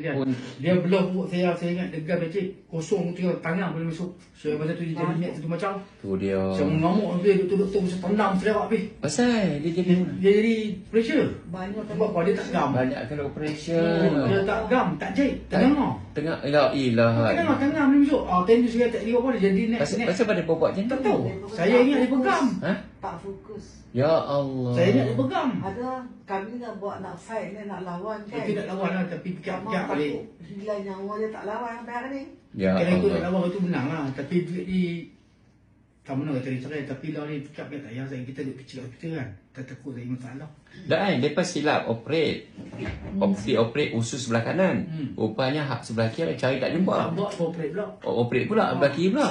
dia. Dia belah perut saya ingat degan becik. Kosong tinggal tangan boleh masuk. So masa tu dia jadi niat satu macam. Tu dia. Saya mengamuk dia doktor mesti tendang selawat habis. Pasal dia jadi Dia jadi pressure. Banyak Sebab apa dia tak gam. banyak kena operation. Dia tak gam, tak jahit, tengah. Tengah la ilaha. Tengah boleh masuk. Tendus saya tak dia apa dia jadi net. Pasal pada bawa macam Tak tu. tahu. Saya ingat dia pegang. Ha? tak fokus. Ya Allah. Saya ingat dia pegang. Ada kami nak buat nak fight ni nak lawan kan. Dia tak lawan lah tapi pikir-pikir balik. Hilang nyawa dia tak lawan sampai hari ni. Ya Kalau ikut nak Allah. lawan itu menang lah. Tapi duit ni tak menang cari cerai. Tapi lah ni fikir-fikir tak payah. Kita duduk kecil-kecil kan. Tak takut saya masalah. Dah kan, lepas silap operate. Operate usus sebelah kanan. Rupanya hak sebelah kiri cari tak Tak jumpa. buat operate pula. Operate pula sebelah kiri pula.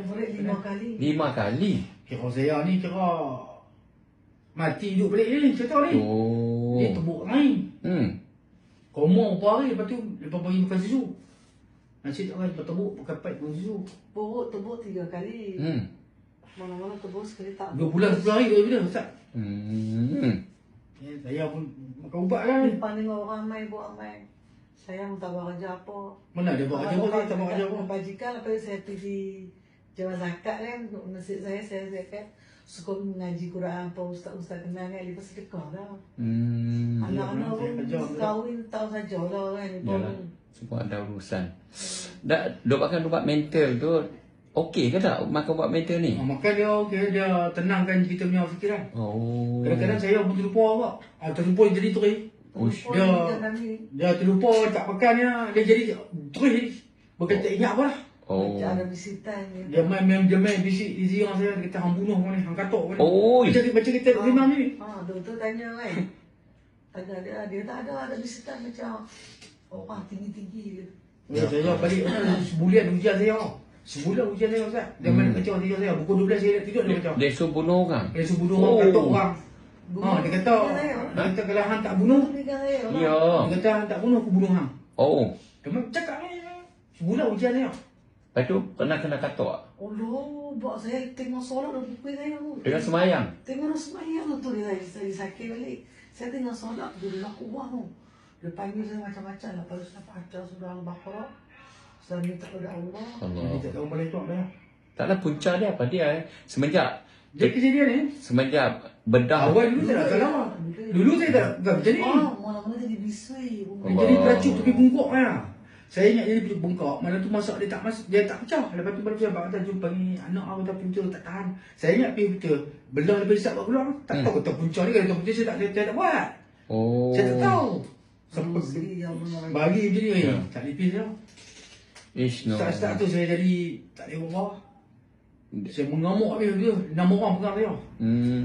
Boleh 5 kali. 5 kali. Kira saya ni kira mati hidup balik ni. Saya tahu ni. Oh. Dia tebuk main. Koma berapa hari lepas tu lepas bagi makan susu. Nasi tak makan lepas tebuk pakai pipe makan susu. Perut tebuk 3 kali. Mana-mana tebuk sekali tak. 2 bulan 10 hari dia bila Ustaz. Saya pun makan ubat kan. Depan tengok orang main buat main. Saya minta buat kerja apa. Mana dia buat kerja apa? Saya tak buat kerja apa. Bajikan lepas tu saya pergi Jemaah Zakat kan. Nasib saya zakat. Suka mengaji Quran apa ustaz-ustaz kenal kan. Lepas sedekah lah. Anak-anak pun kahwin tahu saja lah kan. Yalah. Semua ada urusan. Dah duk makan ubat mental tu. Okey ke tak makan ubat mental ni? Makan dia okey, dia tenangkan kita punya fikiran. Oh. Kadang-kadang saya pun terlupa awak. Terlupa jadi terus. Dia terlupa tak makan dia jadi terus. Bukan tak ingat apa lah. Oh. Ada bisitan Dia main bisik di orang saya kata hang bunuh kau ni, hang katok kau ni. Oh. Baca kita terima ni. Doktor tanya kan. Tanya dia tak ada bisitan macam orang tinggi-tinggi je. Saya balik sebulan ujian saya. Sebulan ujian saya Ustaz. Dia main kacau tidur saya. Pukul 12 saya nak tidur dia kacau. Dia suruh bunuh orang. Dia suruh bunuh orang, katok orang. Dia kata kalau hang tak bunuh, Ya. dia kata hang tak bunuh aku bunuh hang. Oh. Dia cakap ni sebulan ujian saya. Lepas tu pernah kena katok tak? Allah, buat saya tengok solat dan pukul saya tu. Dengan semayang? Tengok orang semayang tu dia sakit balik. Saya tengok solat tu dia nak kuah tu. Dia panggil saya macam-macam lah. Lepas tu saya baca surah Al-Baqarah. Saya minta kepada Allah. Dia tak tahu balik tu apa. Taklah punca dia apa dia semenjak Dia kejadian ni semenjak bedah. awal dulu saya tak tahu. Dulu saya tak macam ni. Mana-mana jadi bisui. Jadi pelacuk tepi bungkuk lah. Saya ingat jadi pelacuk bungkuk. Malam tu masak dia tak pecah. Lepas tu baru saya kata jumpa ni anak aku tak punca tak tahan. Saya ingat pergi punca. Belah lebih besar buat keluar. Tak tahu kata punca ni kalau punca saya tak buat. Oh. Saya tak tahu. Sampai bagi macam ni tak lipis dah. Ish no. Start tu saya jadi tak tengok bawah. Saya mengamuk habis dia. 6 orang pegang saya.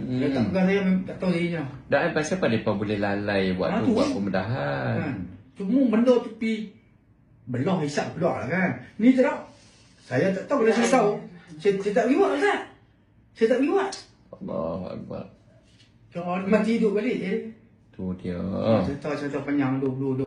Dia tak pegang saya tak tahu dirinya. Dan pasal apa mereka boleh lalai buat tu buat pembedahan. Kan. Semua benda tepi belah hisap keluar lah kan. Ni tak tahu. Saya tak tahu kalau saya tahu. Saya tak pergi buat Ustaz. Saya tak pergi buat. Allahu Akbar. Kalau mati hidup balik Tu dia. Cerita panjang 20